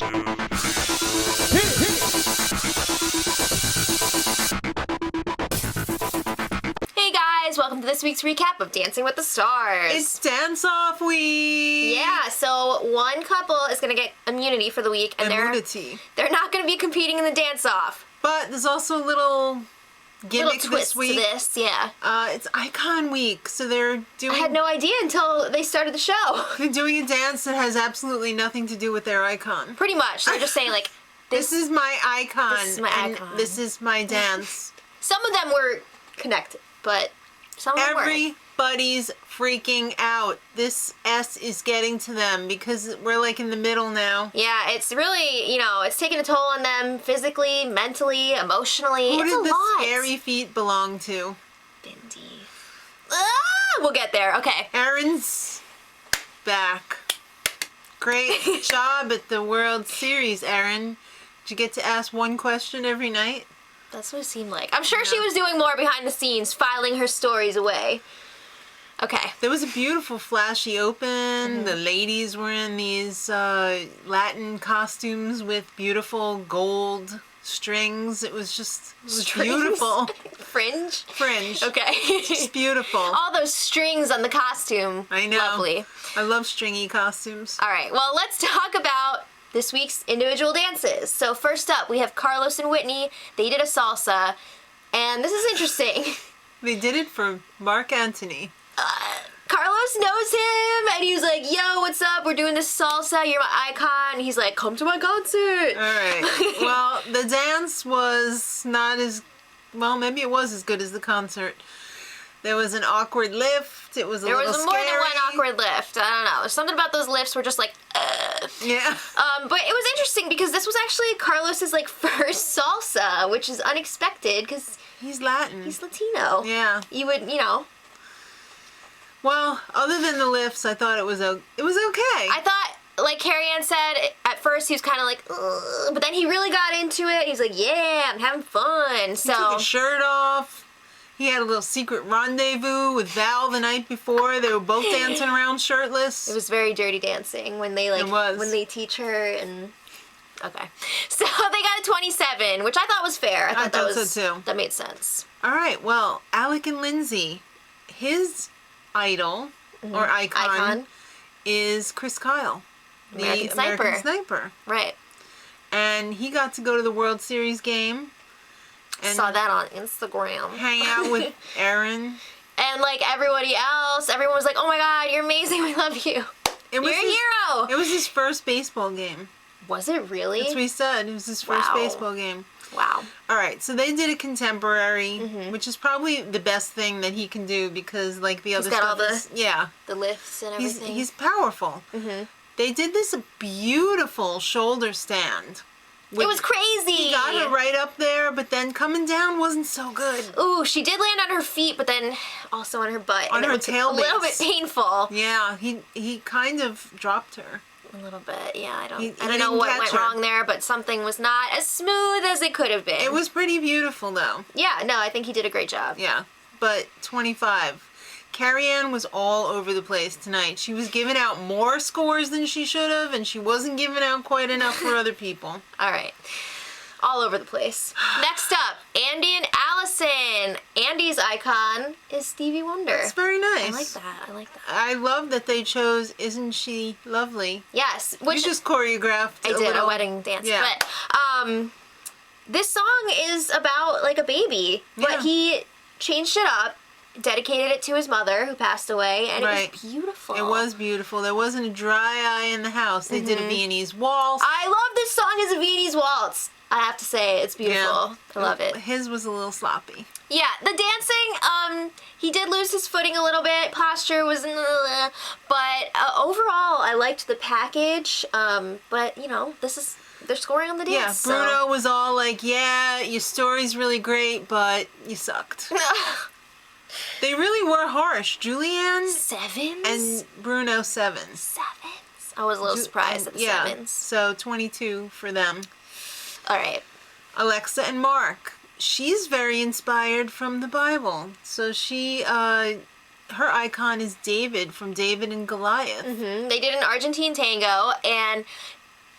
Hey guys, welcome to this week's recap of Dancing with the Stars. It's dance-off week! Yeah, so one couple is going to get immunity for the week, and they're not going to be competing in the dance-off. But there's also a little gimmick twist this week. to this, yeah. It's Icon Week, so they're doing... I had no idea until they started the show. They're doing a dance that has absolutely nothing to do with their icon. Pretty much. They're just saying, like, this is my icon. This is my icon. This is my dance. Some of them were connected, but some of them weren't. Everybody's freaking out. This S is getting to them because we're like in the middle now. Yeah, it's really, it's taking a toll on them physically, mentally, emotionally. Who it's did a the lot. scary feet belong to? Bindi. We'll get there. Okay. Erin's back. Great job at the World Series, Erin. Did you get to ask one question every night? That's what it seemed like. I'm sure she was doing more behind the scenes, filing her stories away. Okay. There was a beautiful flashy open. Mm-hmm. The ladies were in these Latin costumes with beautiful gold strings. It was beautiful. Fringe. Okay. Just beautiful. All those strings on the costume. I know. Lovely. I love stringy costumes. All right. Well, let's talk about this week's individual dances. So first up, we have Carlos and Whitney. They did a salsa, and this is interesting. They did it for Mark Antony. Carlos knows him, and he was like, yo, what's up? We're doing this salsa. You're my icon. And he's like, come to my concert. All right. Well, the dance was not as, well, maybe it was as good as the concert. There was an awkward lift. It was a little scary. There was more than one awkward lift. I don't know. There's something about those lifts were just like, Yeah. But it was interesting because this was actually Carlos's like first salsa, which is unexpected because he's Latin. he's Latino. Yeah. You would, Well, other than the lifts, I thought it was okay. I thought, like Carrie Ann said, at first he was kind of like, ugh, but then he really got into it. He's like, yeah, I'm having fun. He took his shirt off. He had a little secret rendezvous with Val the night before. They were both dancing around shirtless. It was very dirty dancing when they when they teach her and okay. So they got a 27, which I thought was fair. I thought that was so too. That made sense. All right. Well, Alec and Lindsay, his idol or icon is Chris Kyle, the American Sniper. Right. And he got to go to the World Series game. And saw that on Instagram. Hang out with Erin. And like everybody else, everyone was like, oh my God, you're amazing, we love you. You're a hero. It was his first baseball game. Was it really? That's what he said. It was his first baseball game. Wow. All right, so they did a contemporary, which is probably the best thing that he can do because like the other stuff the lifts and everything. He's powerful. They did this beautiful shoulder stand. It was crazy. He got her right up there, but then coming down wasn't so good. Ooh, she did land on her feet, but then also on her butt. On her tail base. A little bit painful. Yeah, he kind of dropped her. A little bit, yeah. I don't know what went wrong there, but something was not as smooth as it could have been. It was pretty beautiful, though. Yeah, no, I think he did a great job. Yeah, but 25. Carrie Ann was all over the place tonight. She was giving out more scores than she should have, and she wasn't giving out quite enough for other people. All right. All over the place. Next up, Andy and Allison. Andy's icon is Stevie Wonder. That's very nice. I like that. I love that they chose Isn't She Lovely? Yes. Which you just choreographed. I did, a wedding dance. Yeah. But this song is about like a baby, but he changed it up. Dedicated it to his mother who passed away, and it was beautiful. It was beautiful. There wasn't a dry eye in the house. They did a Viennese waltz. I love this song as a Viennese waltz. I have to say, it's beautiful. Yeah. I love it. His was a little sloppy. Yeah, the dancing, he did lose his footing a little bit. Posture was, but overall, I liked the package. But they're scoring on the dance. Yeah, Bruno was all like, "Yeah, your story's really great, but you sucked." They really were harsh. Julianne 7s and Bruno 7s. 7s. I was a little surprised at the 7s. So 22 for them. All right. Alexa and Mark. She's very inspired from the Bible. So she, her icon is David from David and Goliath. They did an Argentine tango, and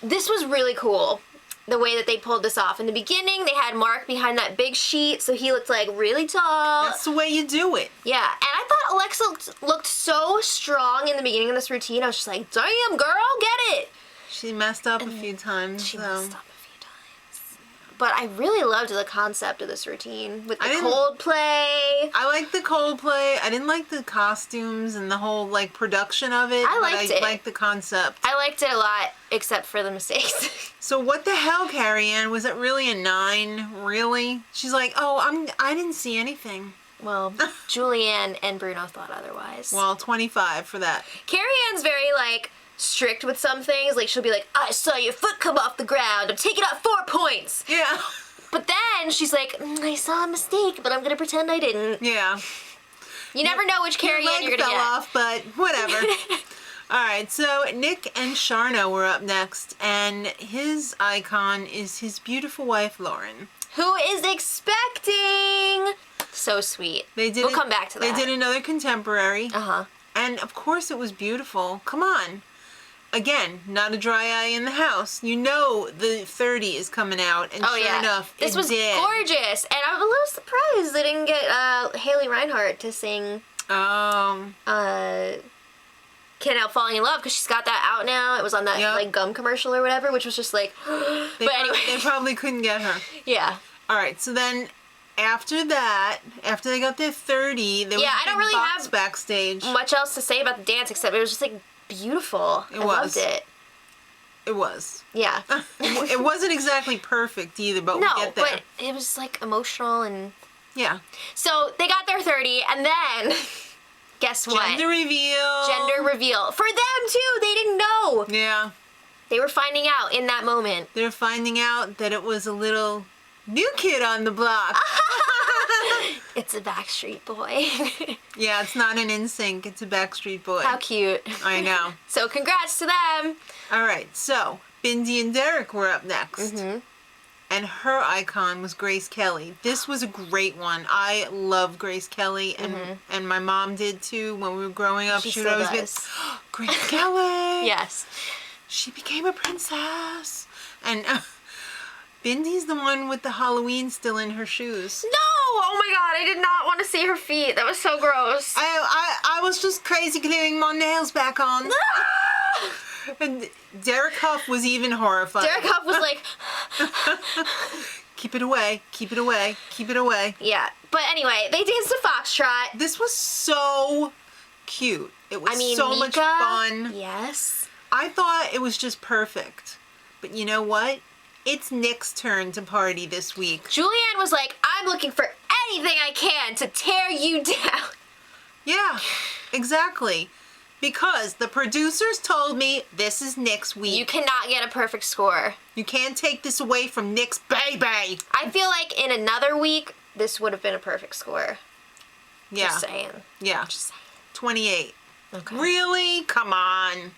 this was really cool. The way that they pulled this off. In the beginning, they had Mark behind that big sheet, so he looked like really tall. That's the way you do it. Yeah, and I thought Alexa looked so strong in the beginning of this routine. I was just like, damn, girl, get it. She messed up a few times. She messed up a few times. But I really loved the concept of this routine with the Coldplay. I liked the Coldplay. I didn't like the costumes and the whole, like, production of it. I liked it. I liked the concept. I liked it a lot, except for the mistakes. So what the hell, Carrie Ann? Was it really a 9? Really? She's like, oh, I didn't see anything. Well, Julianne and Bruno thought otherwise. Well, 25 for that. Carrie Ann's very, like, strict with some things. Like, she'll be like, I saw your foot come off the ground. I'm taking out 4 points. Yeah. But then she's like, I saw a mistake, but I'm going to pretend I didn't. Yeah. You never know which Carrie Ann you're going to get. Fell off, but whatever. All right, so Nick and Sharna were up next, and his icon is his beautiful wife, Lauren. Who is expecting. So sweet. We'll come back to that. They did another contemporary. Uh-huh. And, of course, it was beautiful. Come on. Again, not a dry eye in the house. You know the 30 is coming out, and sure enough, this was gorgeous. And I'm a little surprised they didn't get Haley Reinhart to sing Can't Help Falling in Love, because she's got that out now. It was on that like gum commercial or whatever, which was just like They probably couldn't get her. Yeah. All right, so then after that, after they got their 30, there was I don't really have backstage. Much else to say about the dance, except it was just like beautiful. I loved it. It was. Yeah. It wasn't exactly perfect either, but we'll get there. But it was like emotional and yeah. So they got their 30, and then guess what? Gender reveal. Gender reveal. For them too, they didn't know. Yeah. They were finding out in that moment. They're finding out that it was a little new kid on the block. It's a Backstreet Boy. Yeah, it's not an NSYNC, it's a Backstreet Boy. How cute. I know. So congrats to them. All right, so Bindi and Derek were up next. Mm-hmm. And her icon was Grace Kelly. This was a great one. I love Grace Kelly, and my mom did too when we were growing up. She would always be, Grace Kelly! Yes. She became a princess. And Bindi's the one with the Halloween still in her shoes. No! Oh my god, I did not want to see her feet. That was so gross. I was just crazy gluing my nails back on. And Derek Huff was even horrified. Derek Huff was like... Keep it away, keep it away, keep it away. Yeah, but anyway, they danced a foxtrot. This was so cute. It was so much fun. Yes. I thought it was just perfect. But you know what? It's Nick's turn to party this week. Julianne was like, I'm looking for anything I can to tear you down. Yeah, exactly. Because the producers told me this is Nick's week. You cannot get a perfect score. You can't take this away from Nick's baby. I feel like in another week, this would have been a perfect score. Yeah. Just saying. Yeah. Just saying. 28. Okay. Really? Come on.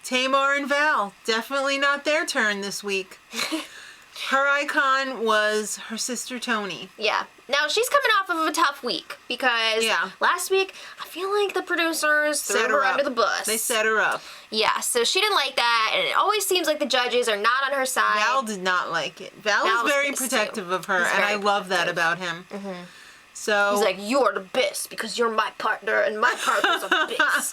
Tamar and Val, definitely not their turn this week. Her icon was her sister Tony. Yeah. Now, she's coming off of a tough week because last week, I feel like the producers threw her under the bus. They set her up. Yeah, so she didn't like that, and it always seems like the judges are not on her side. Val did not like it. Val was very protective of her, and I love that about him. Mm-hmm. So he's like, you're the best because you're my partner and my partner's the best.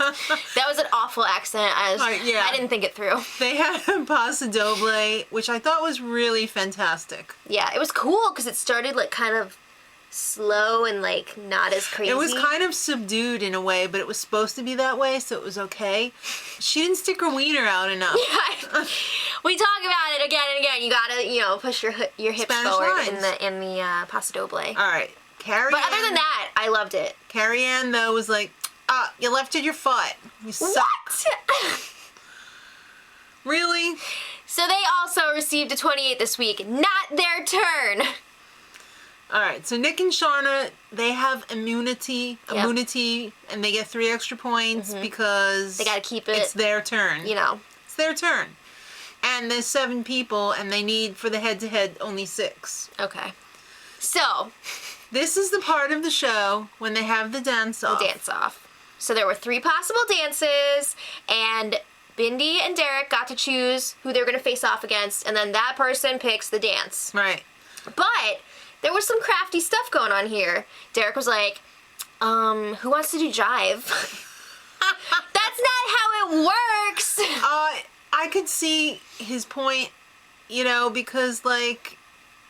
That was an awful accent. I didn't think it through. They had Paso Doble, which I thought was really fantastic. Yeah, it was cool because it started like kind of slow and like not as crazy. It was kind of subdued in a way, but it was supposed to be that way, so it was okay. She didn't stick her wiener out enough. Yeah, we talk about it again and again. You gotta, push your hips Spanish forward lines. in the Paso Doble. All right. Carrie But other than that, I loved it. Carrie Ann, though, was like, you lifted your foot. You suck. What? Really? So they also received a 28 this week. Not their turn. All right. So Nick and Sharna, they have immunity, and they get 3 extra points because they got to keep it. It's their turn. It's their turn. And there's 7 people, and they need, for the head-to-head, only 6. Okay. So... this is the part of the show when they have the dance-off. The dance-off. So there were 3 possible dances, and Bindi and Derek got to choose who they were going to face off against, and then that person picks the dance. Right. But there was some crafty stuff going on here. Derek was like, who wants to do jive? That's not how it works! I could see his point, you know, because, like,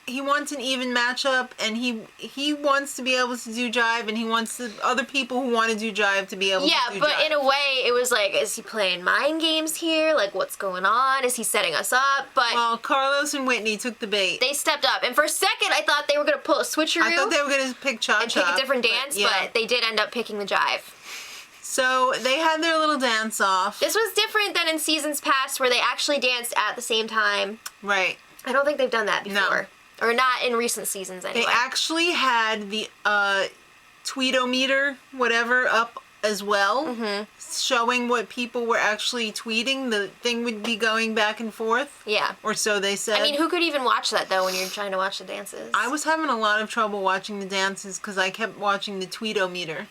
he wants an even matchup, and he wants to be able to do jive, and he wants the other people who want to do jive to be able to do jive. Yeah, but in a way, it was like, is he playing mind games here? Like, what's going on? Is he setting us up? But well, Carlos and Whitney took the bait. they stepped up, and for a second, I thought they were going to pull a switcheroo. I thought they were going to pick cha-cha. And pick a different dance, but they did end up picking the jive. So they had their little dance off. This was different than in seasons past where they actually danced at the same time. Right. I don't think they've done that before. No. Or not in recent seasons, anyway. They actually had the tweetometer, whatever, up as well, showing what people were actually tweeting. The thing would be going back and forth. Yeah. Or so they said. I mean, who could even watch that, though, when you're trying to watch the dances? I was having a lot of trouble watching the dances because I kept watching the tweetometer.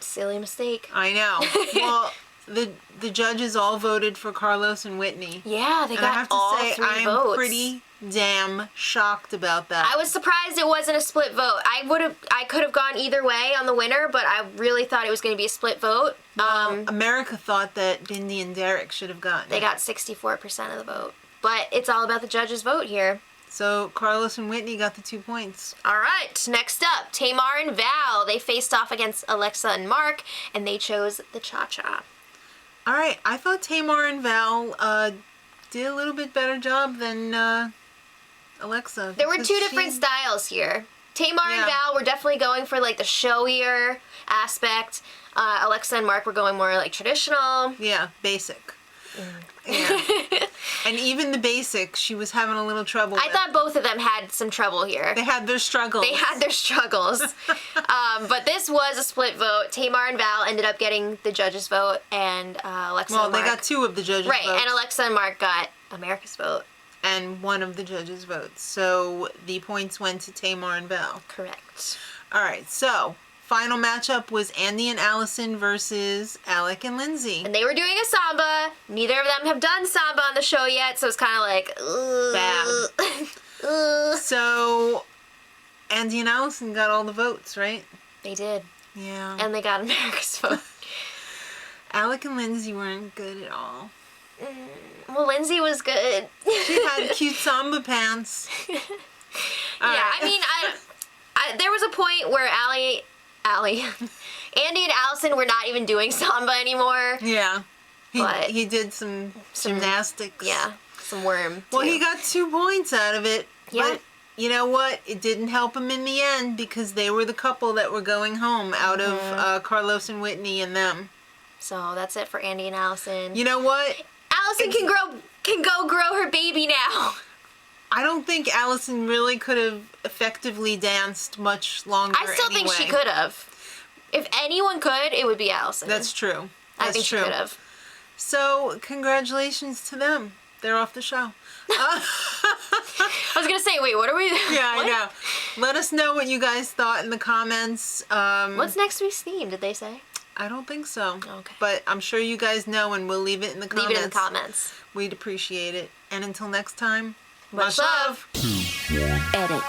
Silly mistake. I know. Well, the judges all voted for Carlos and Whitney. Yeah, they And got I have to all say, 3 I'm votes. pretty damn shocked about that. I was surprised it wasn't a split vote. I could have gone either way on the winner, but I really thought it was going to be a split vote. America thought that Bindi and Derek should have gotten They it. got 64% of the vote. But it's all about the judges' vote here. So Carlos and Whitney got the 2 points. All right, next up, Tamar and Val. They faced off against Alexa and Mark, and they chose the cha-cha. All right, I thought Tamar and Val did a little bit better job than Alexa. There were because 2 different styles here. Tamar and Yeah. Val were definitely going for like the showier aspect. Alexa and Mark were going more like traditional. Yeah, basic. Yeah. And even the basic, she was having a little trouble I with. thought both of them had some trouble here. They had their struggles. They had their struggles. But this was a split vote. Tamar and Val ended up getting the judges' vote, and Alexa Well, and they Mark. got 2 of the judges' Right, votes. and Alexa and Mark got America's vote. And 1 of the judges' votes. So the points went to Tamar and Val. Correct. All right, so final matchup was Andy and Allison versus Alec and Lindsay. And they were doing a samba. Neither of them have done samba on the show yet, so it's kind of like, ugh. Bad. So Andy and Allison got all the votes, right? They did. Yeah. And they got America's vote. Alec and Lindsay weren't good at all. Well, Lindsay was good. She had cute samba pants. All Yeah, right. I mean, I there was a point where Andy and Allison were not even doing samba anymore. Yeah. But- He did some gymnastics. Yeah, some worm. Well, too. he got 2 points out of it. Yeah. But you know what? It didn't help him in the end because they were the couple that were going home out of Carlos and Whitney and them. So that's it for Andy and Allison. You know what? Allison can go grow her baby now. I don't think Allison really could have effectively danced much longer. I still think she could have. If anyone could, it would be Allison. That's true. That's I think true. she could have. So, congratulations to them. They're off the show. I was gonna say, wait, what are we? Yeah, what? I know. Let us know what you guys thought in the comments. What's next week's theme? Did they say? I don't think so. Okay. But I'm sure you guys know, and we'll leave it in the comments. Leave it in the comments. We'd appreciate it. And until next time, Much love. Edit.